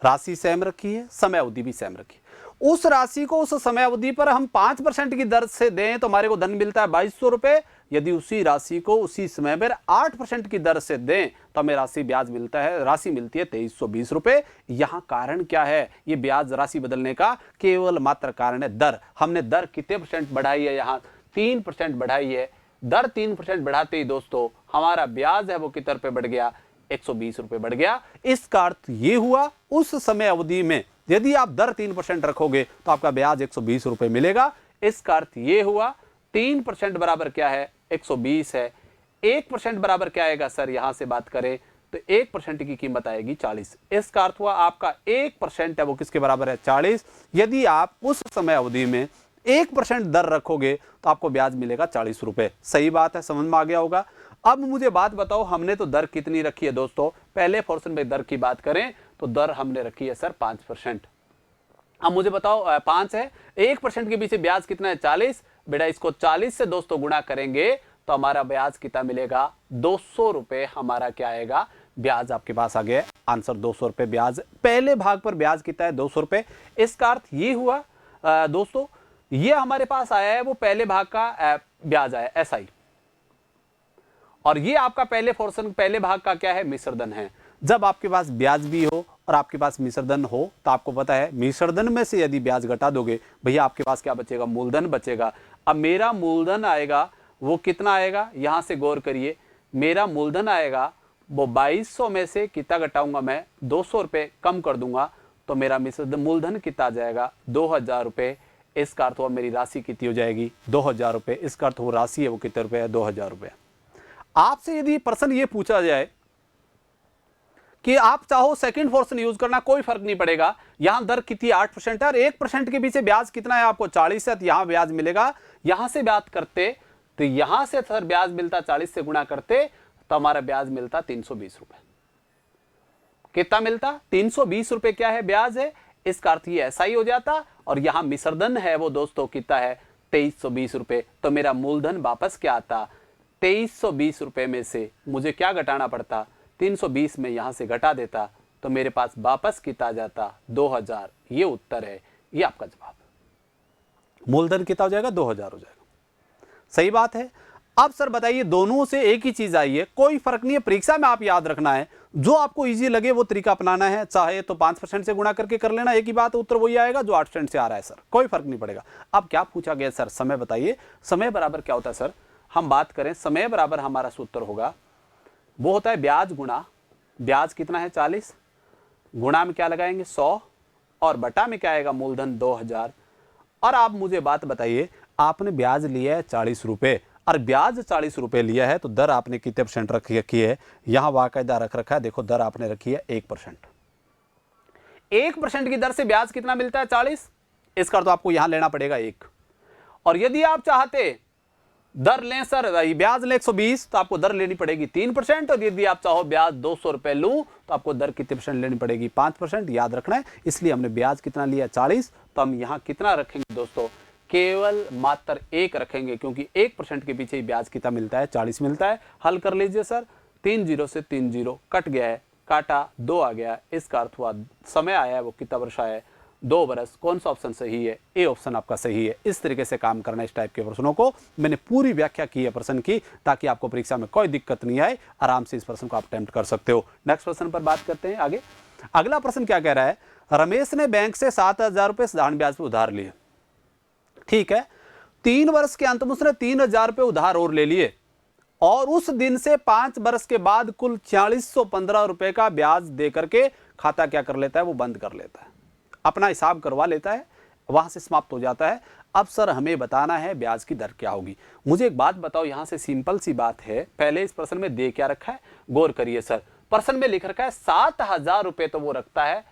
राशि सेम रखी है, समय अवधि भी सेम रखी है। उस राशि को उस समय अवधि पर हम 5% की दर से दें तो हमारे को धन मिलता है 2200 रुपए। यदि उसी राशि को उसी समय पर 8% की दर से दें तो हमें राशि ब्याज मिलता है, राशि मिलती है 2320 रुपए। यहां कारण क्या है, ये ब्याज राशि बदलने का केवल मात्र कारण है दर। हमने दर कितने परसेंट बढ़ाई है, यहां 3% बढ़ाई है। दर 3% बढ़ाते ही दोस्तों हमारा ब्याज है वो कितने रुपए बढ़ गया, 120 रुपए बढ़ गया। इसका अर्थ ये हुआ उस समय अवधि में यदि आप दर 3% रखोगे तो आपका ब्याज 120 रुपए मिलेगा। इसका अर्थ ये हुआ 3% बराबर क्या है, 120 है। 1% बराबर क्या आएगा सर, यहां से बात करें तो 1% की कीमत आएगी 40। इसका अर्थ हुआ आपका 1% है वो किसके बराबर है, 40। यदि आप उस समय अवधि में 1% दर रखोगे तो आपको ब्याज मिलेगा 40 रुपए। सही बात है, समझ में आ गया होगा। अब मुझे बात बताओ, हमने तो दर कितनी रखी है दोस्तों, पहले पोर्शन में दर की बात करें तो दर हमने रखी है सर 5%। अब मुझे बताओ 5 है, 1% के पीछे ब्याज कितना है, 40। बेटा इसको 40 से दोस्तों गुणा करेंगे तो हमारा ब्याज कितना मिलेगा, 200 रुपए हमारा क्या आएगा, ब्याज आपके पास आ गया। आंसर 200 रुपए ब्याज। पहले भाग पर ब्याज कितना है, 200 रुपए। इसका अर्थ ये हुआ दोस्तों, ये हमारे पास आया है वो पहले भाग का ब्याज आया, एसआई। और ये आपका पहले पोर्शन, पहले भाग का क्या है, मिश्रधन है। जब आपके पास ब्याज भी हो और आपके पास मिश्रधन हो तो आपको पता है मिश्रधन में से यदि ब्याज घटा दोगे भैया आपके पास क्या बचेगा, मूलधन बचेगा। अब मेरा मूलधन आएगा वो कितना आएगा, यहां से गौर करिए, मेरा मूलधन आएगा वो 2200 में से कितना घटाऊंगा मैं, 200 रुपए कम कर दूंगा तो मेरा मिश्रधन मूलधन कितना आ जाएगा, 2000 रुपए। इसका अर्थ हुआ मेरी राशि कितनी हो जाएगी, 2000 रुपए। इसका अर्थ वो राशि है वो कितने रुपए है, 2000 रुपए। आपसे यदि प्रश्न ये पूछा जाए कि आप चाहो सेकंड पोर्शन यूज करना, कोई फर्क नहीं पड़ेगा। यहां दर कितनी 8% है और 1% के पीछे ब्याज कितना है आपको, 40 है, तो यहां ब्याज मिलेगा। यहां से बात करते तो यहां से सर ब्याज मिलता 40 से गुणा करते तो हमारा ब्याज मिलता 320 रुपए। कितना मिलता, 320 रुपए क्या है, ब्याज है। इसका अर्थ ये ऐसा ही हो जाता। और यहां मिश्रधन है वो दोस्तों कितना है, 2320 रुपए। तो मेरा मूलधन वापस क्या आता, 2320 रुपए में से मुझे क्या घटाना पड़ता, 320 में यहां से घटा देता तो मेरे पास वापस कितना जाता, 2000। ये उत्तर है, ये आपका जवाब। मूलधन कितना हो जाएगा, 2000 हो जाएगा। सही बात है। अब सर बताइए, दोनों से एक ही चीज आई है, कोई फर्क नहीं है, परीक्षा में आप याद रखना है, जो आपको इजी लगे वो तरीका अपनाना है। चाहे तो 5% से गुणा करके कर लेना, एक ही बात, उत्तर वही आएगा जो 8% से आ रहा है सर, कोई फर्क नहीं पड़ेगा। अब क्या पूछा गया सर, समय बताइए। समय बराबर क्या होता है सर, हम बात करें समय बराबर हमारा सूत्र होगा वो होता है ब्याज गुणा, ब्याज कितना है 40, गुणा में क्या लगाएंगे 100 और बटा में क्या आएगा, मूलधन 2000। और आप मुझे बात बताइए, आपने ब्याज लिया है 40 रुपए और ब्याज 40 रुपए लिया है तो दर आपने कितने परसेंट रखी है, यहां वाकायदा रख रखा है, देखो दर आपने रखी है 1%। 1% की दर से ब्याज कितना मिलता है, 40। इसका तो आपको यहां लेना पड़ेगा 1। और यदि आप चाहते दर लें सर, ब्याज ले 120 तो आपको दर लेनी पड़ेगी 3%। और यदि आप चाहो ब्याज 200 रुपए लूं तो आपको दर कितने परसेंट लेनी पड़ेगी, 5%। याद रखना है, इसलिए हमने ब्याज कितना लिया 40, तो हम यहां कितना रखेंगे दोस्तों, केवल मात्र 1 रखेंगे, क्योंकि 1% के पीछे ही ब्याज कितना मिलता है, 40 मिलता है। हल कर लीजिए सर, 3 0 से 3 0 कट गया है, काटा 2 आ गया। इसका अर्थ हुआ समय आया है वो कितना वर्ष आया है, 2 बरस। कौन सा ऑप्शन सही है, ए ऑप्शन आपका सही है। इस तरीके से काम करना इस टाइप के प्रश्नों को। मैंने पूरी व्याख्या की है प्रश्न की, ताकि आपको परीक्षा में कोई दिक्कत नहीं आए, आराम से इस प्रश्न को आप अटेम्प्ट कर सकते हो। नेक्स्ट प्रश्न पर बात करते हैं आगे। अगला प्रश्न क्या कह रहा है, रमेश ने बैंक से 7000 रुपए साधारण ब्याज पर उधार लिए। ठीक है, 3 वर्ष के अंत में उसने 3000 रुपए उधार और ले लिए और उस दिन से 5 वर्ष के बाद कुल 4615 रुपए का ब्याज दे करके खाता क्या कर लेता है, वो बंद कर लेता है, अपना हिसाब करवा लेता है, वहां से समाप्त हो जाता है। अब सर हमें बताना है ब्याज की दर क्या होगी। मुझे एक बात बताओ, यहां से सिंपल सी बात है, पहले इस प्रश्न में दे क्या रखा है, गौर करिए सर। प्रश्न में लिख रखा है 7000 रुपए तो वो रखता है,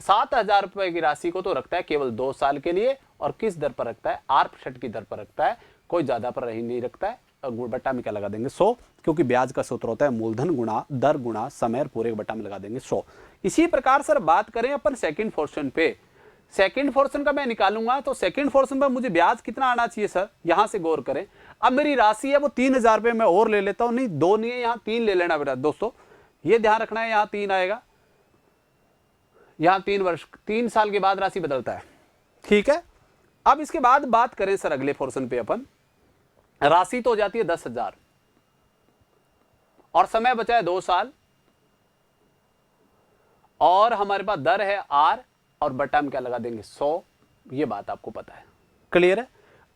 7000 रुपए की राशि को तो रखता है केवल 2 साल के लिए, और किस दर पर रखता है, 8% की दर पर रखता है, कोई ज्यादा पर नहीं रखता है। बट्टा में क्या लगा देंगे, 100, क्योंकि ब्याज का सूत्र होता है मूलधन गुणा दर गुणा समय, पूरे बट्टा में लगा देंगे 100। इसी प्रकार सर बात करें अपन सेकंड पोर्शन पे, सेकंड पोर्शन का मैं निकालूंगा तो सेकंड पोर्शन पर मुझे ब्याज कितना आना चाहिए सर, यहां से गौर करें। अब मेरी राशि है वो 3000 रुपए मैं और ले लेता हूं, नहीं 2 नहीं है, यहां 3 ले लेना बेटा दोस्तों, ये ध्यान रखना है, यहां 3 आएगा, यहां 3 साल के बाद राशि बदलता है, ठीक है। अब इसके बाद बात करें सर अगले पोर्शन पे, अपन राशि तो हो जाती है 10,000 और समय बचा है 2 साल, और हमारे पास दर है आर, और बट्टा में क्या लगा देंगे 100, ये बात आपको पता है, क्लियर है।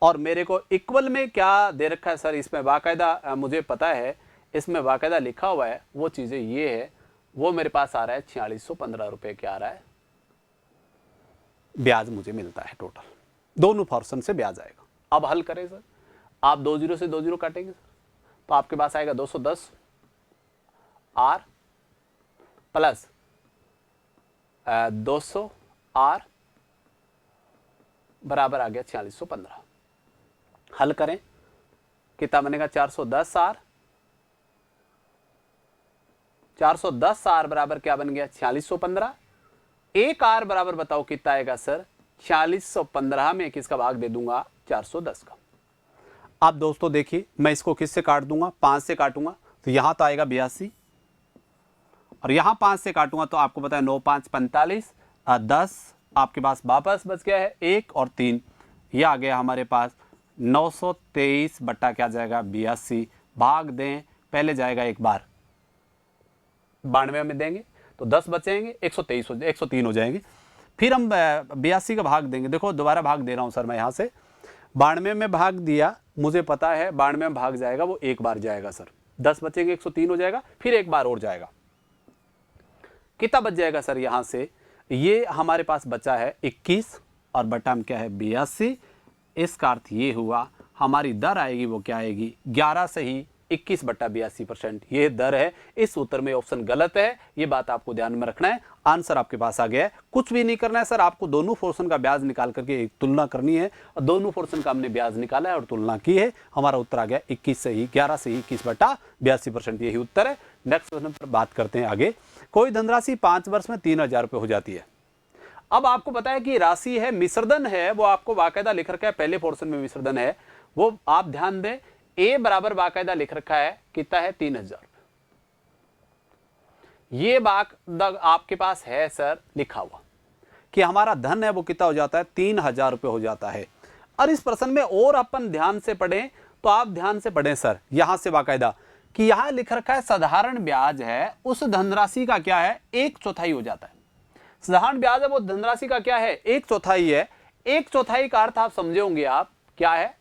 और मेरे को इक्वल में क्या दे रखा है सर, इसमें बाकायदा मुझे पता है, इसमें बाकायदा लिखा हुआ है, वो चीजें ये है, वो मेरे पास आ रहा है 4615 रुपए क्या आ रहा है, ब्याज मुझे मिलता है टोटल, दोनों पोर्शन से ब्याज आएगा। अब हल करें सर, आप 2 0 से 2 0 काटेंगे सर, तो आपके पास आएगा 210 आर प्लस 200 आर बराबर आ गया 4615। हल करें, कितना बनेगा, 410 आर, 410 आर बराबर क्या बन गया 4615, एक आर बराबर बताओ कितना आएगा सर, 4615 में किसका भाग दे दूंगा, 410 का। आप दोस्तों देखिए, मैं इसको किससे काट दूंगा, 5 से काटूंगा, तो यहां तो आएगा 82, और यहां 5 से काटूंगा तो आपको पता है 9 5 45, 10 आपके पास वापस बच गया है 1 और 3, ये आ गया हमारे पास 923 बट्टा क्या जाएगा 82, भाग दें, पहले जाएगा एक बार 92 में देंगे तो 10 बचेंगे, 123 हो 103 हो जाएंगे, फिर हम 82 का भाग देंगे। देखो दोबारा भाग दे रहा हूं सर मैं, यहां से 92 में भाग दिया, मुझे पता है 92 में भाग जाएगा वो एक बार जाएगा सर, 10 बचेंगे 103 हो जाएगा, फिर एक बार और जाएगा, कितना बच जाएगा सर, यहां से ये हमारे पास बचा है 21 और बट्टा में क्या है 82। इसका अर्थ ये हुआ हमारी दर आएगी वो क्या आएगी 11 से ही 21/82%, ये दर है। इस उत्तर में ऑप्शन गलत है, ये बात आपको ध्यान में रखना है। आंसर आपके पास आ गया है, कुछ भी नहीं करना है सर, आपको दोनों पोर्शन का ब्याज निकाल करके एक तुलना करनी है, और दोनों पोर्शन का हमने ब्याज निकाला है और तुलना की है, हमारा उत्तर आ गया 21 से ही 11 से ही 21/82%, यही उत्तर है। नेक्स्ट प्रश्न पर बात करते हैं आगे। कोई धनराशि 5 वर्ष में 3000 रुपये हो जाती है। अब आपको पता है कि राशि है मिश्रधन है, वो आपको बाकायदा लिख रखा है, पहले पोर्शन में मिश्रधन है, वो आप ध्यान दें, ए बराबर बाकायदा लिख रखा है कितना है 3000, ये आपके पास है सर लिखा हुआ कि हमारा धन है वो कितना हो जाता है 3000 रुपये हो जाता है। और इस प्रश्न में और अपन ध्यान से पढ़ें, तो आप ध्यान से पढ़ें सर, यहां से बाकायदा कि यहां लिख रखा है साधारण ब्याज है, उस धनराशि का क्या है 1/4 हो जाता है। साधारण ब्याज है वो धनराशि का क्या है 1/4 है। 1/4 का अर्थ आप समझे होंगे, आप क्या है,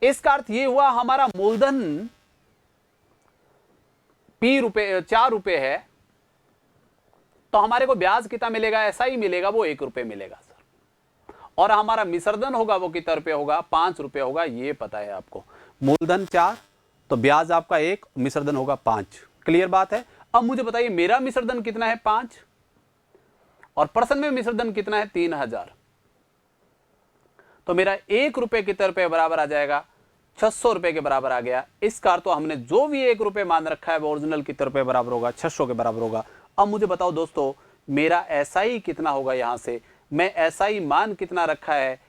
इसका अर्थ ये हुआ हमारा मूलधन ₹4 रुपए है, तो हमारे को ब्याज कितना मिलेगा, ऐसा ही मिलेगा, वो 1 रुपए मिलेगा सर। और हमारा मिश्रधन होगा वो कितना रुपए होगा 5 रुपए होगा, ये पता है आपको। मूलधन 4 तो ब्याज आपका 1, मिश्रधन होगा 5, क्लियर बात है। अब मुझे बताइए मेरा मिश्रधन कितना है 5, और प्रश्न में मिश्रधन कितना है 3000, तो मेरा 1 रुपए कितने रुपए बराबर आ जाएगा 600 रुपए के बराबर आ गया। इसका अर्थ तो हमने जो भी 1 रुपए मान रखा है वो ओरिजिनल कितने रुपए बराबर होगा 600 के बराबर होगा। अब मुझे बताओ दोस्तों मेरा एसआई कितना होगा, यहां से मैं एसआई मान कितना रखा है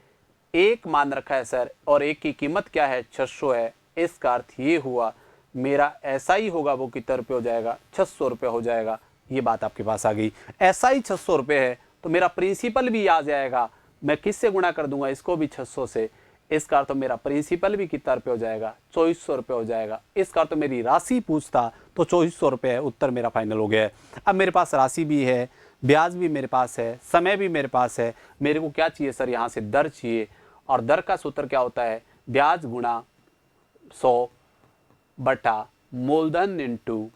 1 मान रखा है सर, और 1 की कीमत क्या है 600 है। इसका अर्थ ये हुआ मेरा एसआई होगा वो कितने रुपए हो जाएगा 600 रुपए हो जाएगा, ये बात आपके पास आ गई। एसआई 600 रुपए है तो मेरा प्रिंसिपल भी आ जाएगा, मैं किससे गुणा कर दूंगा इसको भी 600 से। इसका अर्थ तो मेरा प्रिंसिपल भी कितना रुपये हो जाएगा 2400 रुपये हो जाएगा। इसका अर्थ तो मेरी राशि पूछता तो 2400 रुपये है, उत्तर मेरा फाइनल हो गया है। अब मेरे पास राशि भी है, ब्याज भी मेरे पास है, समय भी मेरे पास है, मेरे को क्या चाहिए सर यहाँ से दर चाहिए, और दर का सूत्र क्या होता है ब्याज गुणा 100 बटा मूलधन इंटू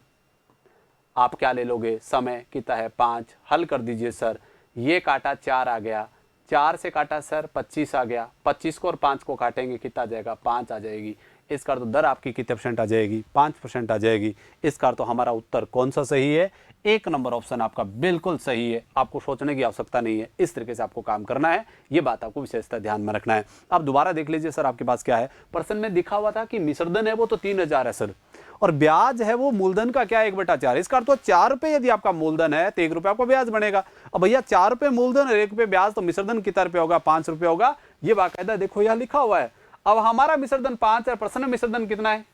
आप क्या ले लोगे, समय कितना है 5, हल कर दीजिए सर। ये काटा 4 आ गया, 4 से काटा सर 25 आ गया, 25 को और 5 को काटेंगे कितना आ जाएगा, 5 आ जाएगी। इसका अर्थ दर आपकी कितने परसेंट आ जाएगी, 5% आ जाएगी। इसका अर्थ हमारा उत्तर कौन सा सही है, 1 नंबर ऑप्शन आपका बिल्कुल सही है। आपको सोचने की आवश्यकता नहीं है, इस तरीके से आपको काम करना है, ये बात आपको विशेषता ध्यान में रखना है। अब दोबारा देख लीजिए सर, आपके पास क्या है, प्रश्न में दिखा हुआ था कि मिश्रधन है वो तो 3000 है सर, और ब्याज है वो मूलधन का क्या 1/4। इसका अर्थ 4 रुपए यदि आपका मूलधन है तो 1 रुपये आपका ब्याज बनेगा। अब भैया 4 रुपए मूलधन और 1 रुपये ब्याज, तो मिश्रधन कितना रुपये होगा, 5 रुपये होगा। ये बाकायदा देखो यहाँ लिखा हुआ है। अब हमारा मिश्रधन 5 है, प्रश्न में मिश्रधन कितना है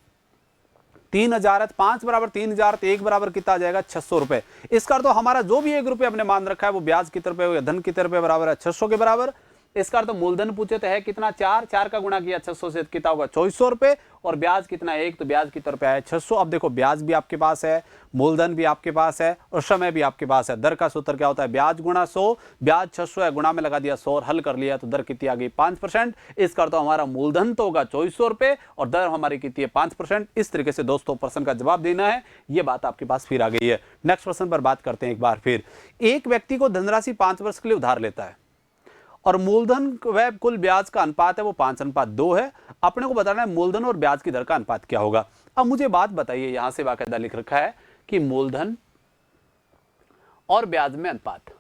3000 है, 5 बराबर 3000, तो 1 बराबर कितना आ जाएगा 600 रुपए। इसका अर्थ हमारा जो भी 1 रुपये हमने मान रखा है वो ब्याज कितने रुपए हो, धन कितने रुपए बराबर है 600 के बराबर। इसका अर्थ मूलधन पूछे तो है कितना 4, 4 का गुणा किया 600 से कितना होगा 2400 रुपए, और ब्याज कितना 1, तो ब्याज कितने रुपए है 600। अब देखो ब्याज भी आपके पास है, मूलधन भी आपके पास है, और समय भी आपके पास है। दर का सूत्र क्या होता है, ब्याज गुणा 100, ब्याज 600 है, गुणा में लगा दिया 100 और हल कर लिया, तो दर कितनी आ गई 5%। इसका अर्थ हमारा मूलधन तो होगा 2400 रुपए और दर हमारी कितनी है 5%। इस तरीके से दोस्तों प्रश्न का जवाब देना है, ये बात आपके पास फिर आ गई है। नेक्स्ट प्रश्न पर बात करते हैं एक बार फिर। एक व्यक्ति को धनराशि 5 वर्ष के लिए उधार लेता है और मूलधन व कुल ब्याज का अनुपात है वो 5:2 है। अपने को बताना है मूलधन और ब्याज की दर का अनुपात क्या होगा। अब मुझे बात बताइए, यहां से बाकायदा लिख रखा है कि मूलधन और ब्याज में अनुपात।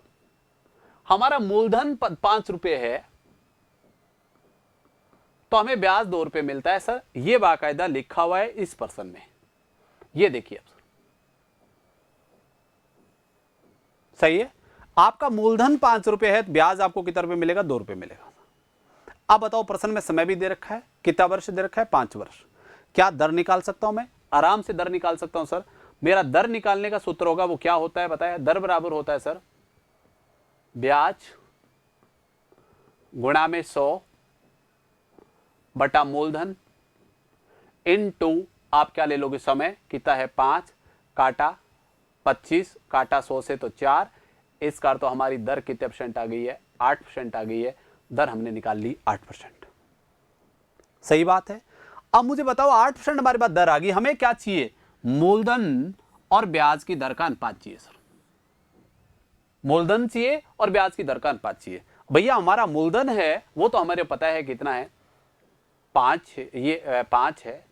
हमारा मूलधन 5 रुपए है तो हमें ब्याज 2 रुपए मिलता है सर, ये बाकायदा लिखा हुआ है इस प्रश्न में। ये देखिए अब सही है, आपका मूलधन 5 रुपए है, ब्याज आपको कितना रुपए मिलेगा 2 रुपए मिलेगा। अब बताओ प्रश्न में समय भी दे रखा है, कितना वर्ष दे रखा है 5 वर्ष। क्या दर निकाल सकता हूं मैं, आराम से दर निकाल सकता हूं सर। मेरा दर निकालने का सूत्र होगा वो क्या होता है बताया, दर बराबर होता है सर ब्याज गुणा में 100 बटा मूलधन इनटू आप क्या ले लोगे समय कितना है 5 काटा 25 काटा 100 से तो 4। इसका अर्थ तो हमारी दर कितने परसेंट आ गई है 8% आ गई है। दर हमने निकाल ली 8%। सही बात है। अब मुझे बताओ 8% हमारे पास दर आ गई, हमें क्या चाहिए, मूलधन और ब्याज की दर का अनुपात चाहिए सर। मूलधन चाहिए और ब्याज की दर का अनुपात चाहिए। भैया हमारा मूलधन है वो तो हमारे पता है कितना है 5, ये 5 है,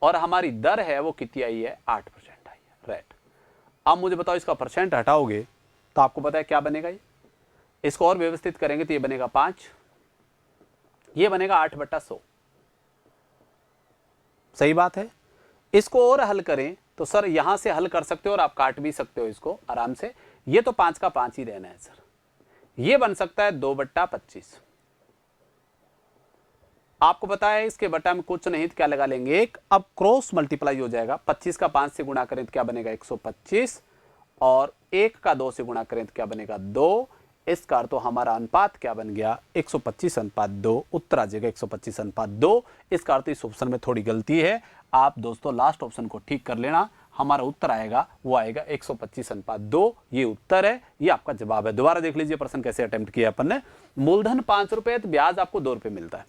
और हमारी दर है वो कितनी आई है 8% आई है, राइट। अब मुझे बताओ इसका परसेंट हटाओगे तो आपको पता है क्या बनेगा, ये इसको और व्यवस्थित करेंगे तो ये बनेगा 5, ये बनेगा 8/100। सही बात है। इसको और हल करें तो सर यहां से हल कर सकते हो और आप काट भी सकते हो इसको आराम से। ये तो 5 का 5 ही रहना है सर, ये बन सकता है 2/25। आपको पता है इसके बटा में कुछ नहीं तो क्या लगा लेंगे 1। अब क्रॉस मल्टीप्लाई हो जाएगा, 25 का 5 से गुणा करें तो क्या बनेगा 125, और 1 का 2 से गुणा करें तो क्या बनेगा 2। इसका अर्थ तो हमारा अनुपात क्या बन गया 125:2। उत्तर आ जाएगा 125:2। इसका अर्थ इस ऑप्शन में थोड़ी गलती है, आप दोस्तों लास्ट ऑप्शन को ठीक कर लेना। हमारा उत्तर आएगा वो आएगा 125:2। ये उत्तर है, ये आपका जवाब है। दोबारा देख लीजिए प्रश्न कैसे अटेम्प्ट किया अपन ने। मूलधन 5 रुपए तो ब्याज आपको 2 रुपए मिलता है,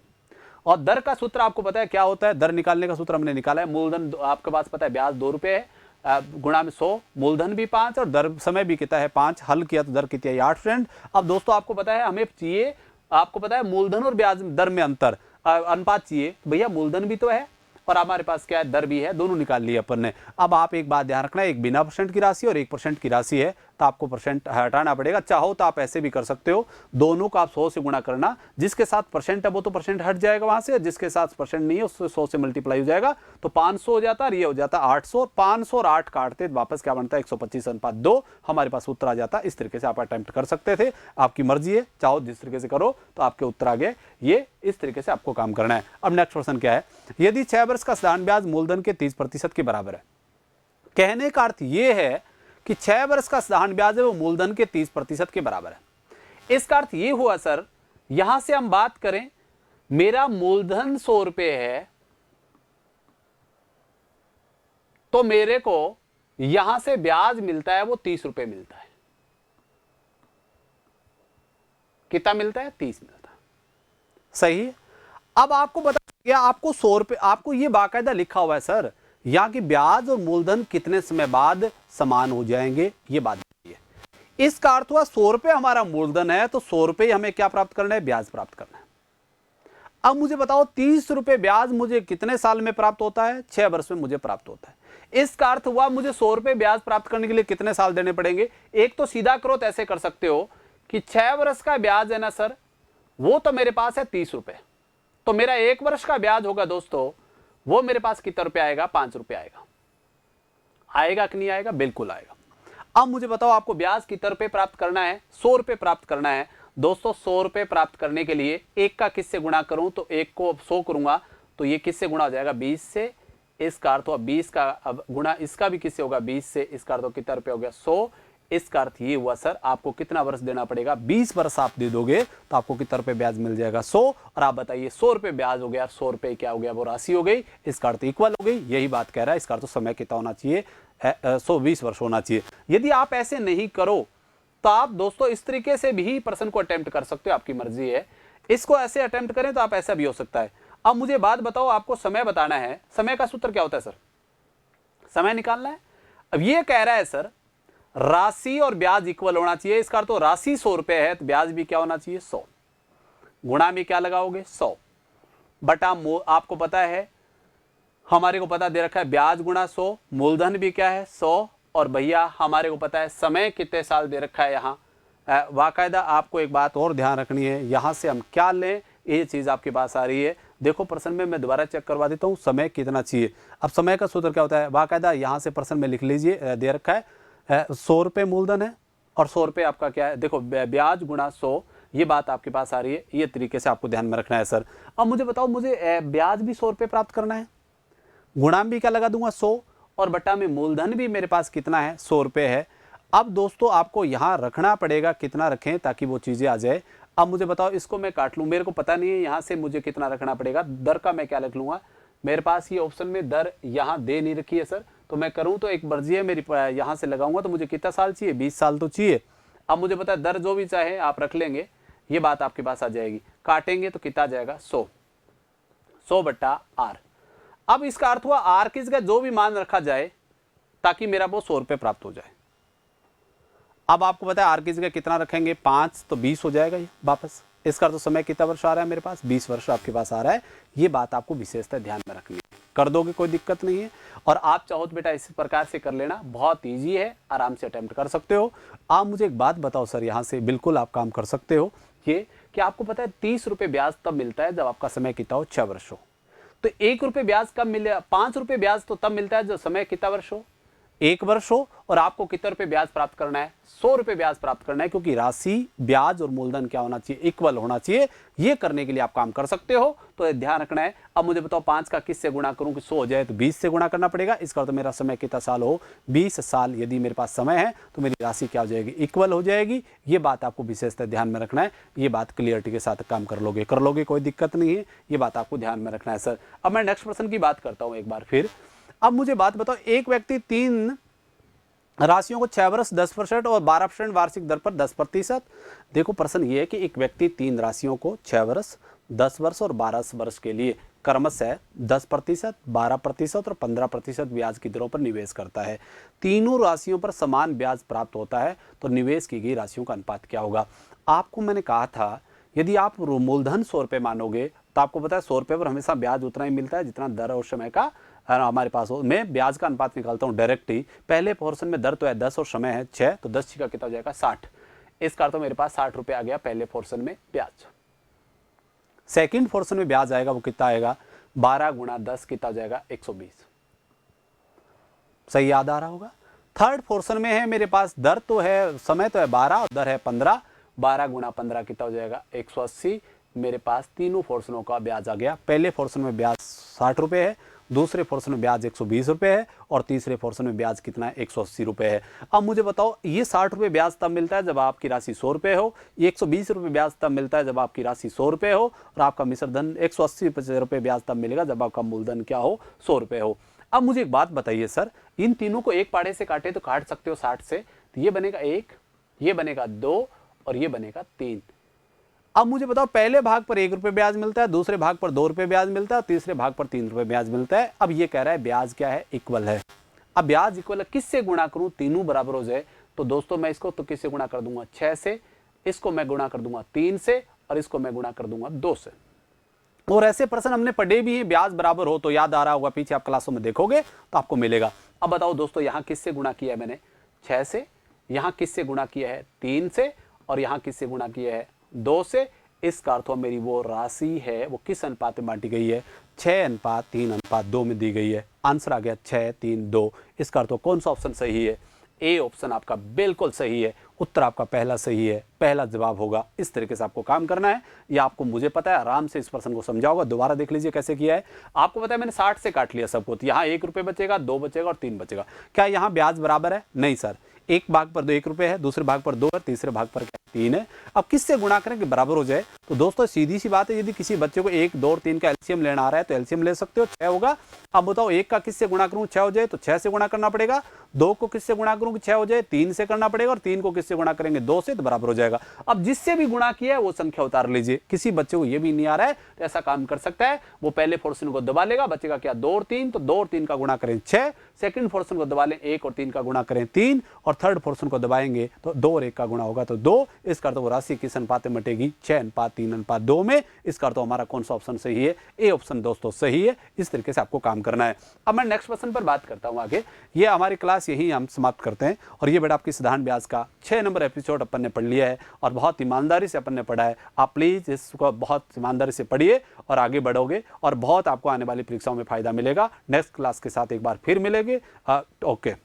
और दर का सूत्र आपको पता है क्या होता है, दर निकालने का सूत्र हमने निकाला है। मूलधन आपके पास पता है ब्याज 2 रुपए है, गुणा में 100, मूलधन भी 5 और दर समय भी कितना है 5। हल किया तो दर कितनी है 8%। अब दोस्तों आपको पता है हमें चाहिए, आपको पता है मूलधन और ब्याज दर में अंतर अनुपात चाहिए। भैया मूलधन भी तो है और हमारे पास क्या है दर भी है, दोनों निकाल लिए अपन ने। अब आप एक बात ध्यान रखना, एक बिना परसेंट की राशि और 1% की राशि है तो आपको परसेंट हटाना पड़ेगा। चाहो तो आप ऐसे भी कर सकते हो, दोनों का आप 100 से गुणा करना, जिसके साथ परसेंट है वो तो परसेंट हट जाएगा वहां से, जिसके साथ परसेंट नहीं है उससे 100 से मल्टीप्लाई हो जाएगा तो 500 हो जाता है, ये हो जाता 800। 500 और 8 काटते वापस क्या बनता है 125:2। हमारे पास उत्तर आ जाता। इस तरीके से आप अटेम्प्ट कर सकते थे, आपकी मर्जी है, चाहो जिस तरीके से करो तो आपके उत्तर आ गए। ये इस तरीके से आपको काम करना है। अब नेक्स्ट प्रश्न क्या है, यदि 6 वर्ष का साधारण ब्याज मूलधन के 30% के बराबर है। कहने का अर्थ यह है कि 6 वर्ष का साधारण ब्याज है वो मूलधन के 30% के बराबर है। इसका अर्थ यह हुआ सर, यहां से हम बात करें मेरा मूलधन 100 रुपए है तो मेरे को यहां से ब्याज मिलता है वो 30 रुपए मिलता है। कितना मिलता है 30 मिलता है, सही है। अब आपको बता गया, आपको 100 रुपए, आपको ये बाकायदा लिखा हुआ है सर, यहाँ की ब्याज और मूलधन कितने समय बाद समान हो जाएंगे, ये बात है। इसका अर्थ हुआ 100 रुपए हमारा मूलधन है, तो 100 रुपए हमें क्या प्राप्त करना है, ब्याज प्राप्त करना है। अब मुझे बताओ 30 रुपए ब्याज मुझे कितने साल में प्राप्त होता है, 6 वर्ष में मुझे प्राप्त होता है। इसका अर्थ हुआ मुझे 100 रुपए ब्याज प्राप्त करने के लिए कितने साल देने पड़ेंगे। एक तो सीधा करो तो ऐसे कर सकते हो कि 6 वर्ष का ब्याज है ना सर, वो तो मेरे पास है 30 रुपए, तो मेरा 1 वर्ष का ब्याज होगा दोस्तों, वो मेरे पास कितने रुपए आएगा, 5 रुपए आएगा। आएगा कि नहीं आएगा, बिल्कुल आएगा। अब मुझे बताओ आपको ब्याज कितने रुपए प्राप्त करना है, 100 रुपए प्राप्त करना है दोस्तों। 100 रुपए प्राप्त करने के लिए एक का किससे गुणा करूं, तो एक को 100 करूंगा तो ये किससे गुणा हो जाएगा, 20 से। इसका अर्थ हुआ 20 का अब गुणा इसका भी किससे होगा, 20 से। इसका अर्थ कितना रुपए हो गया, 100। इसका अर्थ ये हुआ सर आपको कितना वर्ष देना पड़ेगा, 20 वर्ष आप दे दोगे तो आपको कितना रुपए ब्याज मिल जाएगा, 100। और आप बताइए 100 रुपए ब्याज हो गया, 100 रुपए क्या हो गया, वो राशि हो गई। इसका अर्थ इक्वल हो गई, यही बात कह रहा है। इसका अर्थ समय कितना होना चाहिए, 120 वर्ष होना चाहिए। यदि आप ऐसे नहीं करो तो आप दोस्तों इस तरीके से भी प्रश्न को अटेम्प्ट कर सकते हो, आपकी मर्जी है। इसको ऐसे अटेम्प्ट करें तो आप ऐसा भी हो सकता है। अब मुझे बात बताओ, आपको समय बताना है। समय का सूत्र क्या होता है सर, समय निकालना है। अब ये कह रहा है सर राशि और ब्याज इक्वल होना चाहिए। इसका अर्थ तो राशि 100 रुपए है तो ब्याज भी क्या होना चाहिए, 100। गुणा में क्या लगाओगे, 100 बटा आपको पता है, हमारे को पता दे रखा है ब्याज गुणा 100, मूलधन भी क्या है 100, और भैया हमारे को पता है समय कितने साल दे रखा है यहाँ। वाकायदा आपको एक बात और ध्यान रखनी है, यहाँ से हम क्या लें ये चीज़ आपके पास आ रही है। देखो प्रश्न में मैं दोबारा चेक करवा देता हूँ, समय कितना चाहिए। अब समय का सूत्र क्या होता है, वाकायदा यहाँ से प्रश्न में लिख लीजिए, दे रखा है 100 रुपये मूलधन है और 100 रुपये आपका क्या है, देखो ब्याज गुणा 100, ये बात आपके पास आ रही है। ये तरीके से आपको ध्यान में रखना है सर। अब मुझे बताओ, मुझे ब्याज भी 100 रुपये प्राप्त करना है, गुणा भी क्या लगा दूंगा 100, और बटा में मूलधन भी मेरे पास कितना है, 100 रुपये है। अब दोस्तों आपको यहाँ रखना पड़ेगा, कितना रखें ताकि वो चीज़ें आ जाए। अब मुझे बताओ इसको मैं काट लूँ, मेरे को पता नहीं है यहाँ से मुझे कितना रखना पड़ेगा। दर का मैं क्या लिख लूँगा, मेरे पास ये ऑप्शन में दर यहाँ दे नहीं रखी है सर, तो मैं करूँ तो एक मर्जी है मेरी, यहाँ से लगाऊंगा तो मुझे कितना साल चाहिए, 20 साल तो चाहिए। अब मुझे पता है दर जो भी चाहे आप रख लेंगे, ये बात आपके पास आ जाएगी। काटेंगे तो कितना जाएगा, 100 बटा आर। अब इसका अर्थ हुआ आर किस का जो भी मान रखा जाए ताकि मेरा वो 100 रुपये प्राप्त हो जाए। अब आपको पता है आर किस का कितना रखेंगे, 5 तो 20 हो जाएगा ये वापस। इसका तो समय कितना वर्ष आ रहा है मेरे पास, 20 वर्ष आपके पास आ रहा है। ये बात आपको विशेषता ध्यान में रखनी है, कर दोगे कोई दिक्कत नहीं है। और आप चाहो तो बेटा इस प्रकार से कर लेना, बहुत ईजी है, आराम से अटेम्प्ट कर सकते हो। आप मुझे एक बात बताओ सर, यहाँ से बिल्कुल आप काम कर सकते हो ये कि आपको पता है 30 रुपये ब्याज तब मिलता है जब आपका समय कितना हो, 6 वर्ष हो। तो 1 रुपये ब्याज कब मिले, 5 रुपये ब्याज तो तब मिलता है जब समय कितना वर्ष हो, 1 वर्ष हो। और आपको कितने रुपये ब्याज प्राप्त करना है, 100 रुपये ब्याज प्राप्त करना है, क्योंकि राशि ब्याज और मूलधन क्या होना चाहिए, इक्वल होना चाहिए। ये करने के लिए आप काम कर सकते हो, तो ध्यान रखना है। अब मुझे बताओ 5 का किससे गुणा करूं कि 100 हो जाए, तो 20 से गुणा करना पड़ेगा। इसका तो मेरा समय कितना साल हो, 20 साल यदि मेरे पास समय है तो मेरी राशि क्या हो जाएगी, इक्वल हो जाएगी। ये बात आपको विशेषता ध्यान में रखना है। ये बात क्लियरिटी के साथ काम कर लोगे कोई दिक्कत नहीं है, ये बात आपको ध्यान में रखना है सर। अब मैं नेक्स्ट प्रश्न की बात करता हूं एक बार फिर। अब मुझे बात बताओ, एक व्यक्ति 3 राशियों को 6 वर्ष 10% और 12% वार्षिक दर पर 10%। देखो प्रश्न ये है कि एक व्यक्ति 3 राशियों को 6 वर्ष 10 वर्ष और 12 वर्ष के लिए क्रमशः 10%, 12% और 15% ब्याज की दरों पर निवेश करता है। तीनों राशियों पर समान ब्याज प्राप्त होता है, तो निवेश की गई राशियों का अनुपात क्या होगा। आपको मैंने कहा था यदि आप मूलधन 100 रुपये मानोगे तो आपको पता है 100 रुपये पर हमेशा ब्याज उतना ही मिलता है जितना दर और समय का हमारे पास हो। मैं ब्याज का अनुपात निकालता हूँ डायरेक्ट ही। पहले पोर्शन में दर तो है 10 और समय है 6, तो 10 का कितना हो जाएगा, 60। इसका तो मेरे पास 60 रुपये आ गया पहले पोर्शन में ब्याज। सेकंड पोर्शन में ब्याज आएगा, वो कितना आएगा, 12 गुणा 10 कितना हो जाएगा, 120। सही याद आ रहा होगा। थर्ड पोर्शन में है मेरे पास दर तो है, समय तो है 12 और दर है 15। 12 गुणा 15 कितना हो जाएगा, 180। मेरे पास तीनों पोर्शनों का ब्याज आ गया। पहले पोर्शन में ब्याज 60 रुपये है, दूसरे पोर्शन में ब्याज 120 रुपये है, और तीसरे पोर्शन में ब्याज कितना है, 180 रुपये है। अब मुझे बताओ ये 60 रुपये ब्याज तब मिलता है जब आपकी राशि 100 रुपये हो, ये 120 रुपये ब्याज तब मिलता है जब आपकी राशि 100 रुपये हो, और आपका मिश्र धन 180 रुपये ब्याज तब मिलेगा जब आपका मूलधन क्या हो, 100 रुपये हो। अब मुझे एक बात बताइए सर, इन तीनों को एक पाड़े से काटे तो काट सकते हो 60 से, तो ये बनेगा 1, ये बनेगा 2 और ये बनेगा 3। अब मुझे बताओ पहले भाग पर 1 रुपये ब्याज मिलता है, दूसरे भाग पर 2 रुपये ब्याज मिलता है और तीसरे भाग पर 3 रुपये ब्याज मिलता है। अब ये कह रहा है ब्याज क्या है, इक्वल है। अब ब्याज इक्वल है, किससे गुणा करूं, तीनों बराबर हो जाए तो दोस्तों मैं इसको तो किससे गुणा कर दूंगा, 6 से, इसको मैं गुणा कर दूंगा 3 से और इसको मैं गुणा कर दूंगा 2 से। और ऐसे प्रश्न हमने पढ़े भी हैं, ब्याज बराबर हो तो याद आ रहा होगा, पीछे आप क्लासों में देखोगे तो आपको मिलेगा। अब बताओ दोस्तों यहाँ किससे गुणा किया है मैंने, 6 से, यहाँ किससे गुणा किया है 3 से और यहाँ किससे गुणा किया है 2 से। इसका अर्थ मेरी वो राशि है वो किस अनुपात में बांटी गई है, 6:3:2 में दी गई है। आंसर आ गया 6:3:2। इसका अर्थ कौन सा ऑप्शन सही है, ए ऑप्शन आपका बिल्कुल सही है। उत्तर आपका पहला सही है, पहला जवाब होगा। इस तरीके से आपको काम करना है। ये आपको मुझे पता है, आराम से इस प्रश्न को समझाओगा। दोबारा देख लीजिए कैसे किया है। आपको पता है मैंने 60 से काट लिया सबको, तो यहाँ 1 रुपये बचेगा, 2 बचेगा और 3 बचेगा। क्या यहाँ ब्याज बराबर है, नहीं सर, एक भाग पर 1 रुपये है, दूसरे भाग पर 2 है, तीसरे भाग पर 3 है। अब किससे गुणा करें कि बराबर हो जाए, तो दोस्तों सीधी सी बात है, यदि किसी बच्चे को 1, 2 और 3 का एलसीएम लेना आ रहा है तो एलसीएम ले सकते हो, 6 होगा। अब बताओ 1 का किससे गुणा करूं 6 हो जाए तो 6 से गुणा करना पड़ेगा, 2 को किससे गुणा करूं कि 6 हो जाए 3 से करना पड़ेगा और 3 को किससे गुणा करेंगे 2 से, तो बराबर हो जाएगा। अब जिससे भी गुणा किया है वो संख्या उतार लीजिए। किसी बच्चे को ये भी नहीं आ रहा है तो ऐसा काम कर सकता है, वो पहले पोर्शन को दबा लेगा, बचेगा क्या 2 और 3, तो 2 और 3 का गुणा करें 6, सेकंड पोर्शन को दबा लें 1 और 3 का गुणा करें 3 और थर्ड पोर्शन को दबाएंगे तो 2 और 1 का गुणा होगा तो 2। इसका अर्थ वो राशि किस अनुपात में बटेगी, 6:3:2 में। इसका अर्थ हमारा कौन सा ऑप्शन सही है, ए ऑप्शन दोस्तों सही है। इस तरीके से आपको काम करना है। अब मैं नेक्स्ट प्रश्न पर बात करता हूं आगे। ये हमारी क्लास यही हम समाप्त करते हैं और ये बेटा आपकी साधारण ब्याज का 6 नंबर एपिसोड अपन ने पढ़ लिया है और बहुत ईमानदारी से अपन ने पढ़ा है। आप प्लीज इसको बहुत ईमानदारी से पढ़िए और आगे बढ़ोगे और बहुत आपको आने वाली परीक्षाओं में फायदा मिलेगा। नेक्स्ट क्लास के साथ एक बार फिर मिलेंगे। ओके।